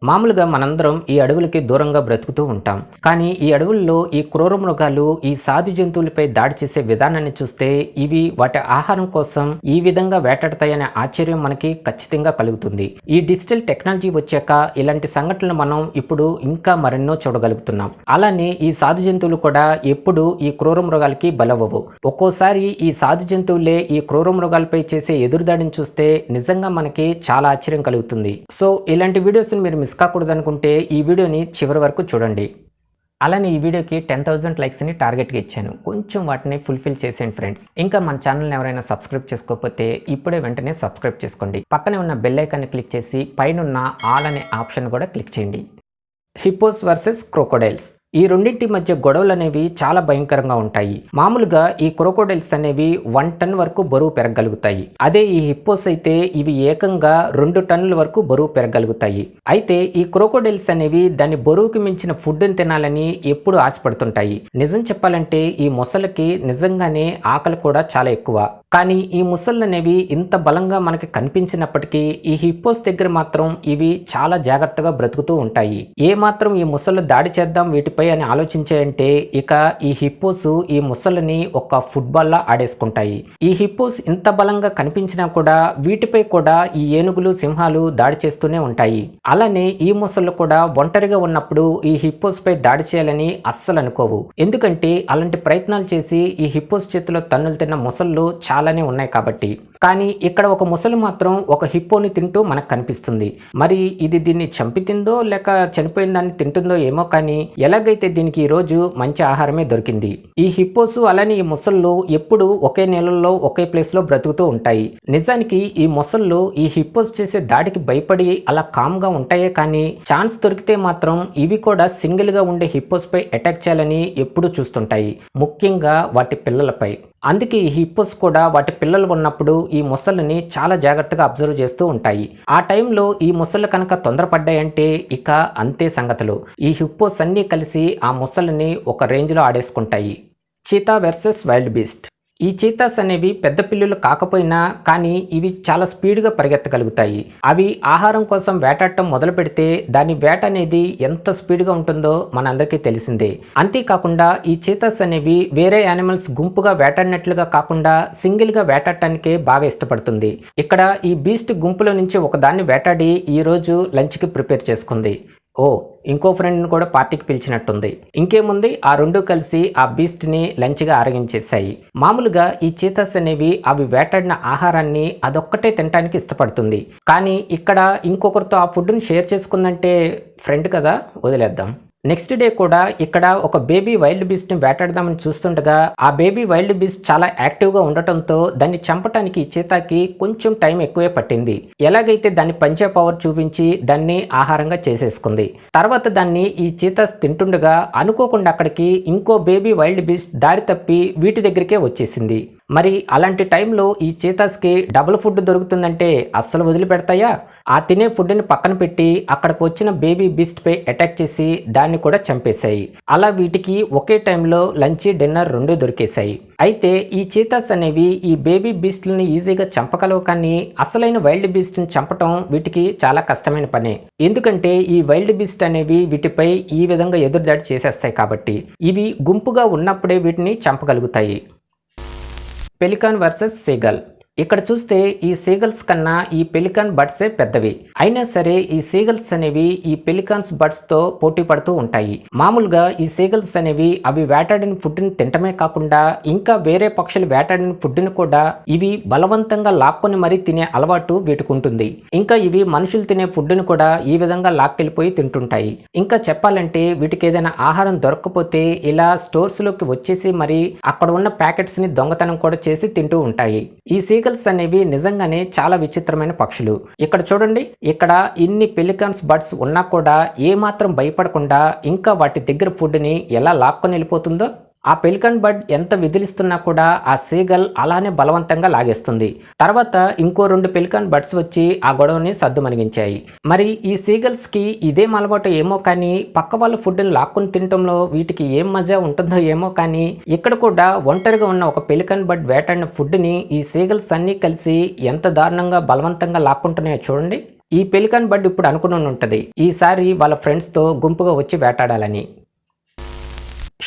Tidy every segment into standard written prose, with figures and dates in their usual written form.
మామూలుగా మనందరం ఈ అడవులకి దూరంగా బ్రతుకుతూ ఉంటాం. కానీ ఈ అడవుల్లో ఈ క్రూర మృగాలు ఈ సాధు జంతువులపై దాడి చేసే విధానాన్ని చూస్తే ఇవి వాటి ఆహారం కోసం ఈ విధంగా వేటాడతాయనే ఆశ్చర్యం మనకి ఖచ్చితంగా కలుగుతుంది. ఈ డిజిటల్ టెక్నాలజీ వచ్చాక ఇలాంటి సంఘటనలు మనం ఇప్పుడు ఇంకా మరెన్నో చూడగలుగుతున్నాం. అలానే ఈ సాధు జంతువులు కూడా ఎప్పుడు ఈ క్రూర మృగాలకి బలవ్వవు. ఒక్కోసారి ఈ సాధు జంతువులే ఈ క్రూర మృగాలపై చేసే ఎదురుదాడిని చూస్తే నిజంగా మనకి చాలా ఆశ్చర్యం కలుగుతుంది. సో ఇలాంటి వీడియోస్ మీరు మిస్ కాకూడదు అనుకుంటే ఈ వీడియోని చివరి వరకు చూడండి. అలానే ఈ వీడియోకి 10,000 లైక్స్ని టార్గెట్గా ఇచ్చాను. కొంచెం వాటిని ఫుల్ఫిల్ చేసేయండి ఫ్రెండ్స్. ఇంకా మన ఛానల్ని ఎవరైనా సబ్స్క్రైబ్ చేసుకోకపోతే ఇప్పుడే వెంటనే సబ్స్క్రైబ్ చేసుకోండి. పక్కనే ఉన్న బెల్ ఐకాన్ని క్లిక్ చేసి పైనున్న ఆల్ అనే ఆప్షన్ కూడా క్లిక్ చేయండి. Hippos versus crocodiles. ఈ రెండింటి మధ్య గొడవలు అనేవి చాలా భయంకరంగా ఉంటాయి. మామూలుగా ఈ క్రోకోడైల్స్ అనేవి 1 టన్ వరకు బరువు పెరగలుగుతాయి. అదే ఈ హిప్పోస్ అయితే ఇవి ఏకంగా 2 టన్నుల వరకు బరువు పెరగలుగుతాయి. అయితే ఈ క్రోకోడైల్స్ అనేవి దాని బరువుకి మించిన ఫుడ్ని తినాలని ఎప్పుడు ఆశపడుతుంటాయి. నిజం చెప్పాలంటే ఈ మొసళ్ళకి నిజంగానే ఆకలి కూడా చాలా ఎక్కువ. కానీ ఈ ముసళ్ళు అనేవి ఇంత బలంగా మనకి కనిపించినప్పటికీ ఈ హిప్పోస్ దగ్గర మాత్రం ఇవి చాలా జాగ్రత్తగా బ్రతుకుతూ ఉంటాయి. ఏ మాత్రం ఈ ముసళ్ళు దాడి చేద్దాం వీటిపై అని ఆలోచించాయంటే ఇక ఈ హిప్పోస్ ఈ ముసళ్ళని ఒక ఫుట్బాల్లా ఆడేసుకుంటాయి. ఈ హిప్పోస్ ఇంత బలంగా కనిపించినా కూడా వీటిపై కూడా ఈ ఏనుగులు సింహాలు దాడి చేస్తూనే ఉంటాయి. అలానే ఈ ముసళ్ళు కూడా ఒంటరిగా ఉన్నప్పుడు ఈ హిప్పోస్ పై దాడి చేయాలని అస్సలు అనుకోవు. ఎందుకంటే అలాంటి ప్రయత్నాలు చేసి ఈ హిప్పోస్ చేతిలో తన్నులు తిన్న ముసళ్ళు చాలానే ఉన్నాయి కాబట్టి. కానీ ఇక్కడ ఒక ముసలి మాత్రం ఒక హిప్పోని తింటూ మనకు కనిపిస్తుంది. మరి ఇది దీన్ని చంపి తిందో లేక చనిపోయిన దాన్ని తింటుందో ఏమో, కానీ ఎలాగైతే దీనికి ఈ రోజు మంచి ఆహారమే దొరికింది. ఈ హిప్పోస్ అలానే ఈ ముసళ్ళు ఎప్పుడు ఒకే నేలల్లో ఒకే ప్లేస్ లో బ్రతుకుతూ ఉంటాయి. నిజానికి ఈ ముసళ్ళు ఈ హిప్పోస్ చేసే దాడికి భయపడి అలా కామ్ గా ఉంటాయే, కానీ ఛాన్స్ దొరికితే మాత్రం ఇవి కూడా సింగిల్ గా ఉండే హిప్పోస్ పై అటాక్ చేయాలని ఎప్పుడూ చూస్తుంటాయి, ముఖ్యంగా వాటి పిల్లలపై. అందుకే ఈ హిప్పోస్ కూడా వాటి పిల్లలు ఉన్నప్పుడు ఈ ముసళ్ళని చాలా జాగ్రత్తగా అబ్జర్వ్ చేస్తూ ఉంటాయి. ఆ టైంలో ఈ ముసళ్ళు కనుక తొందరపడ్డాయంటే ఇక అంతే సంగతులు. ఈ హిప్పోస్ అన్నీ కలిసి ఆ ముసళ్ళని ఒక రేంజ్లో ఆడేసుకుంటాయి. Cheetah versus wild beast. ఈ చీతాస్ అనేవి పెద్ద పిల్లులు కాకపోయినా కానీ ఇవి చాలా స్పీడ్గా పరిగెత్తగలుగుతాయి. అవి ఆహారం కోసం వేటాడటం మొదలు పెడితే దాని వేట అనేది ఎంత స్పీడ్గా ఉంటుందో మనందరికీ తెలిసిందే. అంతేకాకుండా ఈ చీతాస్ అనేవి వేరే యానిమల్స్ గుంపుగా వేటాడినట్లుగా కాకుండా సింగిల్గా వేటాడటానికే బాగా ఇష్టపడుతుంది. ఇక్కడ ఈ బీస్ట్ గుంపులో నుంచి ఒకదాన్ని వేటాడి ఈరోజు లంచ్కి ప్రిపేర్ చేసుకుంది. ఇంకో ఫ్రెండ్ని కూడా పార్టీకి పిలిచినట్టుంది. ఇంకేముంది, ఆ రెండు కలిసి ఆ బీస్ట్ని లంచ్గా ఆరగించేశాయి. మామూలుగా ఈ చీతాస్ అనేవి అవి వేటాడిన ఆహారాన్ని అదొక్కటే తినడానికి ఇష్టపడుతుంది. కానీ ఇక్కడ ఇంకొకరితో ఆ ఫుడ్ని షేర్ చేసుకుందంటే ఫ్రెండ్ కదా, వదిలేద్దాం. నెక్స్ట్ డే కూడా ఇక్కడ ఒక బేబీ వైల్డ్ బీస్ట్ని వేటాడదామని చూస్తుండగా ఆ బేబీ వైల్డ్ బీస్ట్ చాలా యాక్టివ్గా ఉండటంతో దాన్ని చంపటానికి ఈ చీతాకి కొంచెం టైం ఎక్కువే పట్టింది. ఎలాగైతే దాన్ని పంచే పవర్ చూపించి దాన్ని ఆహారంగా చేసేసుకుంది. తర్వాత దాన్ని ఈ చీతాస్ తింటుండగా అనుకోకుండా అక్కడికి ఇంకో బేబీ వైల్డ్ బీస్ట్ దారి తప్పి వీటి దగ్గరికే వచ్చేసింది. మరి అలాంటి టైంలో ఈ చీతాస్కి డబుల్ ఫుడ్ దొరుకుతుందంటే అస్సలు వదిలిపెడతాయా? ఆ తినే ఫుడ్ని పక్కన పెట్టి అక్కడికి వచ్చిన బేబీ బీస్ట్ పై అటాక్ చేసి దాన్ని కూడా చంపేశాయి. అలా వీటికి ఒకే టైంలో లంచ్ డిన్నర్ రెండూ దొరికేశాయి. అయితే ఈ చీతాస్ అనేవి ఈ బేబీ బీస్ట్లని ఈజీగా చంపగలవు, కానీ అసలైన వైల్డ్ బీస్ట్ని చంపటం వీటికి చాలా కష్టమైన పనే. ఎందుకంటే ఈ వైల్డ్ బీస్ట్ అనేవి వీటిపై ఈ విధంగా ఎదురుదాడి చేసేస్తాయి కాబట్టి. ఇవి గుంపుగా ఉన్నప్పుడే వీటిని చంపగలుగుతాయి. Pelican versus seagull. ఇక్కడ చూస్తే ఈ సీగల్స్ కన్నా ఈ పెలికాన్ బర్డ్సే పెద్దవి. అయినా సరే ఈ సీగల్స్ అనేవి ఈ పెలికాన్స్ బర్డ్స్తో పోటీ పడుతూ ఉంటాయి. మామూలుగా ఈ సీగల్స్ అనేవి అవి వేటాడిన ఫుడ్ని తినటమే కాకుండా ఇంకా వేరే పక్షులు వేటాడిన ఫుడ్ని కూడా ఇవి బలవంతంగా లాక్కొని మరీ తినే అలవాటు వీటికి ఉంటుంది. ఇంకా ఇవి మనుషులు తినే ఫుడ్ని కూడా ఈ విధంగా లాక్కెళ్ళిపోయి తింటుంటాయి. ఇంకా చెప్పాలంటే వీటికి ఏదైనా ఆహారం దొరకకపోతే ఇలా స్టోర్స్లోకి వచ్చేసి మరి అక్కడ ఉన్న ప్యాకెట్స్ని దొంగతనం కూడా చేసి తింటూ ఉంటాయి. ఈ సీగల్స్ అనేవి నిజంగానే చాలా విచిత్రమైన పక్షులు. ఇక్కడ చూడండి, ఇక్కడ ఇన్ని పెలికాన్స్ బర్డ్స్ ఉన్నా కూడా ఏమాత్రం భయపడకుండా ఇంకా వాటి దగ్గర ఫుడ్ని ఎలా లాక్కొని వెళ్ళిపోతుందో. ఆ పెలికన్ బర్డ్ ఎంత విదిలిస్తున్నా కూడా ఆ సీగల్ అలానే బలవంతంగా లాగేస్తుంది. తర్వాత ఇంకో 2 పెలికన్ బర్డ్స్ వచ్చి ఆ గొడవని సద్దుమణిగించాయి. మరి ఈ సీగల్స్కి ఇదేం అలవాటు ఏమో కానీ పక్క వాళ్ళ ఫుడ్ని లాక్కుని తినటంలో వీటికి ఏం మజా ఉంటుందో ఏమో కానీ ఇక్కడ కూడా ఒంటరిగా ఉన్న ఒక పెలికన్ బర్డ్ వేటాడిన ఫుడ్ని ఈ సీగల్స్ అన్నీ కలిసి ఎంత దారుణంగా బలవంతంగా లాక్కుంటున్నాయో చూడండి. ఈ పెలికాన్ బర్డ్ ఇప్పుడు అనుకుని ఉంటది ఈసారి వాళ్ళ ఫ్రెండ్స్తో గుంపుగా వచ్చి వేటాడాలని.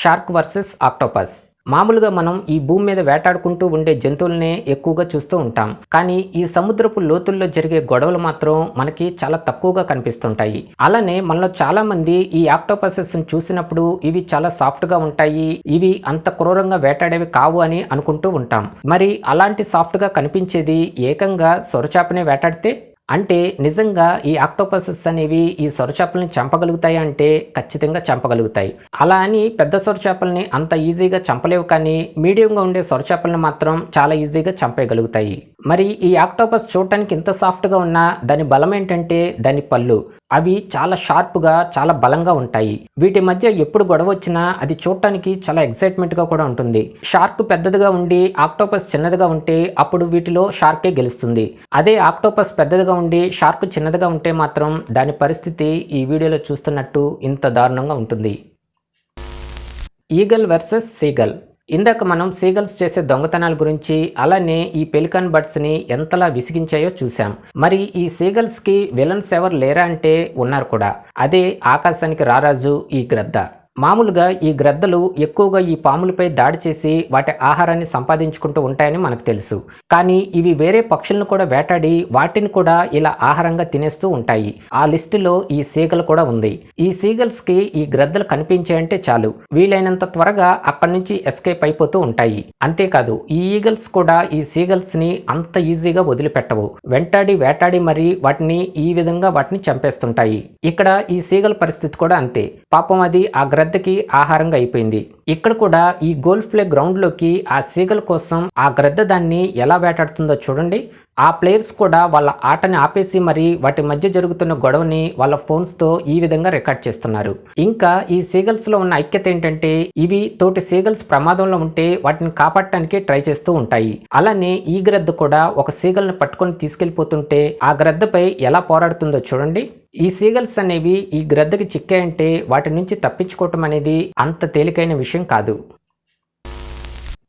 Shark versus octopus. మామూలుగా మనం ఈ భూమి మీద వేటాడుకుంటూ ఉండే జంతువులనే ఎక్కువగా చూస్తూ ఉంటాం. కానీ ఈ సముద్రపు లోతుల్లో జరిగే గొడవలు మాత్రం మనకి చాలా తక్కువగా కనిపిస్తుంటాయి. అలానే మనలో చాలా మంది ఈ ఆక్టోపసెస్ చూసినప్పుడు ఇవి చాలా సాఫ్ట్గా ఉంటాయి, ఇవి అంత క్రూరంగా వేటాడేవి కావు అని అనుకుంటూ ఉంటాం. మరి అలాంటి సాఫ్ట్గా కనిపించేది ఏకంగా సొరచాపనే వేటాడితే? అంటే నిజంగా ఈ ఆక్టోపసెస్ అనేవి ఈ సొరచేపల్ని చంపగలుగుతాయి అంటే ఖచ్చితంగా చంపగలుగుతాయి. అలా అని పెద్ద సొరచేపల్ని అంత ఈజీగా చంపలేవు, కానీ మీడియంగా ఉండే సొరచేపల్ని మాత్రం చాలా ఈజీగా చంపేయగలుగుతాయి. మరి ఈ ఆక్టోపస్ చూడటానికి ఇంత సాఫ్ట్గా ఉన్నా దాని బలం ఏంటంటే దాని పళ్ళు. అవి చాలా షార్ప్గా చాలా బలంగా ఉంటాయి. వీటి మధ్య ఎప్పుడు గొడవ వచ్చినా అది చూడటానికి చాలా ఎక్సైట్మెంట్గా కూడా ఉంటుంది. షార్క్ పెద్దదిగా ఉండి ఆక్టోపస్ చిన్నదిగా ఉంటే అప్పుడు వీటిలో షార్కే గెలుస్తుంది. అదే ఆక్టోపస్ పెద్దదిగా ఉండి షార్క్ చిన్నదిగా ఉంటే మాత్రం దాని పరిస్థితి ఈ వీడియోలో చూస్తున్నట్టు ఇంత దారుణంగా ఉంటుంది. Eagle versus seagull. ఇందాక మనం సీగల్స్ చేసే దొంగతనాల గురించి, అలానే ఈ పెలికాన్ బర్డ్స్ని ఎంతలా విసిగించాయో చూసాం. మరి ఈ సీగల్స్కి విలన్స్ ఎవరు లేరా అంటే ఉన్నారు కూడా. అదే ఆకాశానికి రారాజు ఈ గ్రద్ద. మామూలుగా ఈ గ్రద్దలు ఎక్కువగా ఈ పాములపై దాడి చేసి వాటి ఆహారాన్ని సంపాదించుకుంటూ ఉంటాయని మనకు తెలుసు. కానీ ఇవి వేరే పక్షులను కూడా వేటాడి వాటిని కూడా ఇలా ఆహారంగా తినేస్తూ ఉంటాయి. ఆ లిస్టులో ఈ సీగల్ కూడా ఉంది. ఈ సీగల్స్కి ఈ గ్రద్దలు కనిపించాయంటే చాలు, వీలైనంత త్వరగా అక్కడి నుంచి ఎస్కేప్ అయిపోతూ ఉంటాయి. అంతేకాదు ఈ ఈగల్స్ కూడా ఈ సీగల్స్ని అంత ఈజీగా వదిలిపెట్టవు. వెంటాడి వేటాడి మరి వాటిని ఈ విధంగా వాటిని చంపేస్తుంటాయి. ఇక్కడ ఈ సీగల్ పరిస్థితి కూడా అంతే. పాపం అది ఆ గ్రద్దకి ఆహారంగా అయిపోయింది. ఇక్కడ కూడా ఈ గోల్ఫ్ ప్లే గ్రౌండ్లోకి ఆ సీగల్ కోసం ఆ గ్రద్ద దాన్ని ఎలా వేటాడుతుందో చూడండి. ఆ ప్లేయర్స్ కూడా వాళ్ళ ఆటని ఆపేసి మరి వాటి మధ్య జరుగుతున్న గొడవని వాళ్ళ ఫోన్స్తో ఈ విధంగా రికార్డ్ చేస్తున్నారు. ఇంకా ఈ సీగల్స్లో ఉన్న ఐక్యత ఏంటంటే ఇవి తోటి సీగల్స్ ప్రమాదంలో ఉంటే వాటిని కాపాడటానికి ట్రై చేస్తూ ఉంటాయి. అలానే ఈ గ్రద్ద కూడా ఒక సీగల్ని పట్టుకొని తీసుకెళ్లిపోతుంటే ఆ గ్రద్దపై ఎలా పోరాడుతుందో చూడండి. ఈ సీగల్స్ అనేవి ఈ గ్రద్దకి చిక్కాయంటే వాటి నుంచి తప్పించుకోవటం అనేది అంత తేలికైన విషయం కాదు.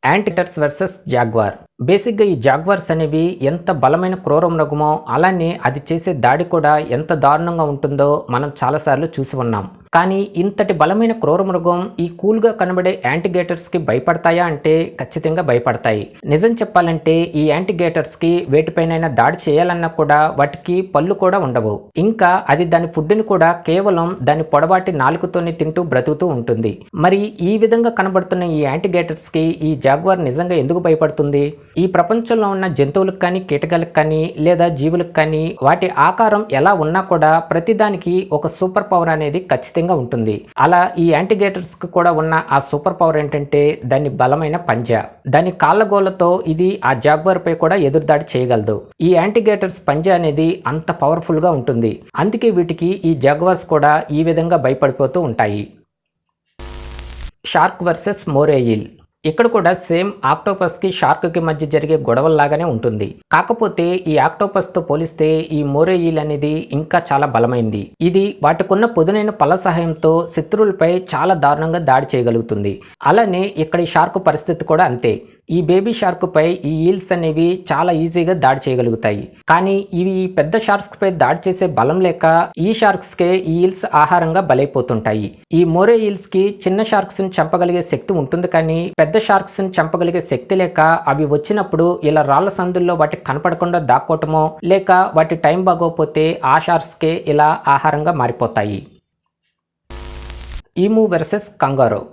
యాంటీటర్స్ వర్సెస్ జాగ్వార్. బేసిక్గా ఈ జాగ్వార్స్ అనేవి ఎంత బలమైన క్రూర మృగమో అలానే అది చేసే దాడి కూడా ఎంత దారుణంగా ఉంటుందో మనం చాలాసార్లు చూసి ఉన్నాం. కానీ ఇంతటి బలమైన క్రూర మృగం ఈ కూల్గా కనబడే యాంటీగేటర్స్కి భయపడతాయా అంటే ఖచ్చితంగా భయపడతాయి. నిజం చెప్పాలంటే ఈ యాంటీగేటర్స్కి వేటిపైనైనా దాడి చేయాలన్నా కూడా వాటికి పళ్ళు కూడా ఉండవు. ఇంకా అది దాని ఫుడ్ని కూడా కేవలం దాని పొడవాటి నాలుకతోనే తింటూ బ్రతుకుతూ ఉంటుంది. మరి ఈ విధంగా కనబడుతున్న ఈ యాంటీగేటర్స్కి ఈ జాగ్వార్ నిజంగా ఎందుకు భయపడుతుంది? ఈ ప్రపంచంలో ఉన్న జంతువులకు కానీ కీటకాలకు కానీ లేదా జీవులకు కానీ వాటి ఆకారం ఎలా ఉన్నా కూడా ప్రతిదానికి ఒక సూపర్ పవర్ అనేది ఖచ్చితంగా ఉంటుంది. అలా ఈ యాంటీగేటర్స్కి కూడా ఉన్న ఆ సూపర్ పవర్ ఏంటంటే దాని బలమైన పంజా. దాని కాళ్ళగోళ్లతో ఇది ఆ జాగ్వార్ పై కూడా ఎదురుదాడి చేయగలదు. ఈ యాంటీగేటర్స్ పంజా అనేది అంత పవర్ఫుల్గా ఉంటుంది. అందుకే వీటికి ఈ జాగ్వార్స్ కూడా ఈ విధంగా భయపడిపోతూ ఉంటాయి. Shark versus moray eel. ఇక్కడ కూడా సేమ్ ఆక్టోపస్కి షార్క్కి మధ్య జరిగే గొడవల్లాగానే ఉంటుంది. కాకపోతే ఈ ఆక్టోపస్తో పోలిస్తే ఈ మోరేయిల్ అనేది ఇంకా చాలా బలమైంది. ఇది వాటికున్న పొదునైన పళ్ళ సహాయంతో శత్రువులపై చాలా దారుణంగా దాడి చేయగలుగుతుంది. అలానే ఇక్కడ ఈ షార్క్ పరిస్థితి కూడా అంతే. ఈ బేబీ షార్క్ పై ఈ ఈల్స్ అనేవి చాలా ఈజీగా దాడి చేయగలుగుతాయి. కానీ ఇవి పెద్ద షార్క్స్ పై దాడి చేసే బలం లేక ఈ షార్క్స్ కే ఈ ఈల్స్ ఆహారంగా బలైపోతుంటాయి. ఈ మోరే ఈల్స్ కి చిన్న షార్క్స్ ని చంపగలిగే శక్తి ఉంటుంది, కానీ పెద్ద షార్క్స్ ని చంపగలిగే శక్తి లేక అవి వచ్చినప్పుడు ఇలా రాళ్ల సందుల్లో వాటికి కనపడకుండా దాక్కోవటమో లేక వాటి టైం బాగోకపోతే ఆ షార్క్స్ కే ఇలా ఆహారంగా మారిపోతాయి. Emu versus kangaroo.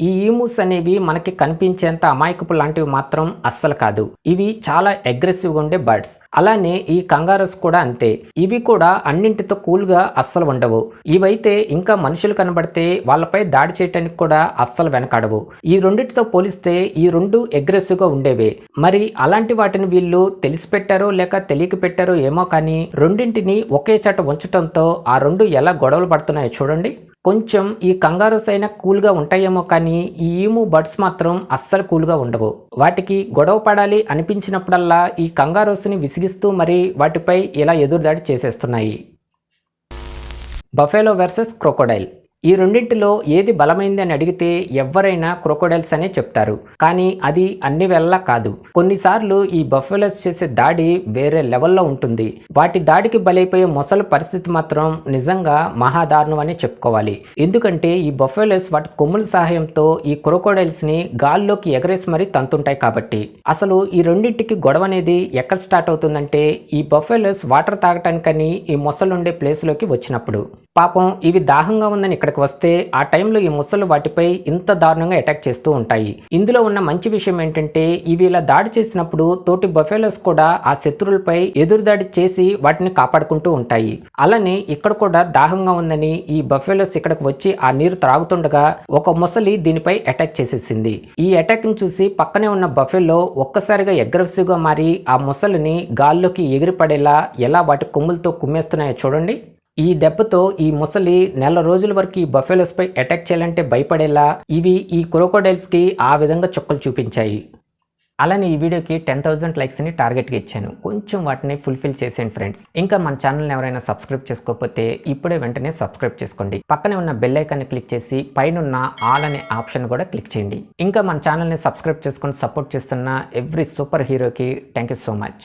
ఈ ఈమూస్ అనేవి మనకి కనిపించేంత అమాయకపు లాంటివి మాత్రం అస్సలు కాదు. ఇవి చాలా అగ్రెసివ్గా ఉండే బర్డ్స్. అలానే ఈ కంగారోస్ కూడా అంతే. ఇవి కూడా అన్నింటితో కూల్గా అస్సలు ఉండవు. ఇవైతే ఇంకా మనుషులు కనబడితే వాళ్ళపై దాడి చేయడానికి కూడా అస్సలు వెనకాడవు. ఈ రెండింటితో పోలిస్తే ఈ రెండు అగ్రెసివ్గా ఉండేవే. మరి అలాంటి వాటిని వీళ్ళు తెలిసి పెట్టారో లేక తెలియక పెట్టారో ఏమో, కానీ రెండింటిని ఒకే చోట ఉంచడంతో ఆ రెండు ఎలా గొడవలు పడుతున్నాయో చూడండి. కొంచెం ఈ కంగారోస్ అయినా కూల్గా ఉంటాయేమో, కానీ ఈ ఈము బర్డ్స్ మాత్రం అస్సలు కూల్గా ఉండవు. వాటికి గొడవ పడాలి అనిపించినప్పుడల్లా ఈ కంగారోస్ని విసిగిస్తూ మరి వాటిపై ఇలా ఎదురుదాడి చేసేస్తున్నాయి. Buffalo versus crocodile. ఈ రెండింటిలో ఏది బలమైంది అని అడిగితే ఎవరైనా క్రొకోడైల్స్ అనే చెప్తారు. కానీ అది అన్ని వేళలా కాదు. కొన్నిసార్లు ఈ బఫెలోస్ చేసే దాడి వేరే లెవెల్లో ఉంటుంది. వాటి దాడికి బలైపోయే మొసల పరిస్థితి మాత్రం నిజంగా మహాదారుణం అని చెప్పుకోవాలి. ఎందుకంటే ఈ బఫెలోస్ వాటి కొమ్ముల సహాయంతో ఈ క్రొకోడైల్స్ ని గాల్లోకి ఎగరేసి మరీ తంతుంటాయి కాబట్టి. అసలు ఈ రెండింటికి గొడవ అనేది ఎక్కడ స్టార్ట్ అవుతుందంటే ఈ బఫెలోస్ వాటర్ తాగటానికని ఈ మొసలుండే ప్లేస్ లోకి వచ్చినప్పుడు. పాపం ఇవి దాహంగా ఉందని ఇక్కడికి వస్తే ఆ టైంలో ఈ మొసలు వాటిపై ఇంత దారుణంగా అటాక్ చేస్తూ ఉంటాయి. ఇందులో ఉన్న మంచి విషయం ఏంటంటే ఇవి ఇలా దాడి చేసినప్పుడు తోటి బఫెలోస్ కూడా ఆ శత్రువులపై ఎదురుదాడి చేసి వాటిని కాపాడుకుంటూ ఉంటాయి. అలానే ఇక్కడ కూడా దాహంగా ఉందని ఈ బఫెలోస్ ఇక్కడికి వచ్చి ఆ నీరు త్రాగుతుండగా ఒక మొసలి దీనిపై అటాక్ చేసేసింది. ఈ అటాక్ ని చూసి పక్కనే ఉన్న బఫెలో ఒక్కసారిగా అగ్రెసివ్ గా మారి ఆ మొసలిని గాల్లోకి ఎగిరిపడేలా ఎలా వాటి కొమ్ములతో కుమ్మేస్తున్నాయో చూడండి. ఈ దెబ్బతో ఈ మొసలి నెల రోజుల వరకు ఈ బఫెలోస్ పై అటాక్ చేయాలంటే భయపడేలా ఇవి ఈ క్రొకోడైల్స్ కి ఆ విధంగా చుక్కలు చూపించాయి. అలానే ఈ వీడియోకి 10,000 లైక్స్ని టార్గెట్గా ఇచ్చాను. కొంచెం వాటిని ఫుల్ఫిల్ చేసేయండి ఫ్రెండ్స్. ఇంకా మన ఛానల్ని ఎవరైనా సబ్స్క్రైబ్ చేసుకోకపోతే ఇప్పుడే వెంటనే సబ్స్క్రైబ్ చేసుకోండి. పక్కనే ఉన్న బెల్ ఐకాన్ని క్లిక్ చేసి పైన ఆల్ అనే ఆప్షన్ కూడా క్లిక్ చేయండి. ఇంకా మన ఛానల్ని సబ్స్క్రైబ్ చేసుకొని సపోర్ట్ చేస్తున్న ఎవ్రీ సూపర్ హీరోకి థ్యాంక్ యూ సో మచ్.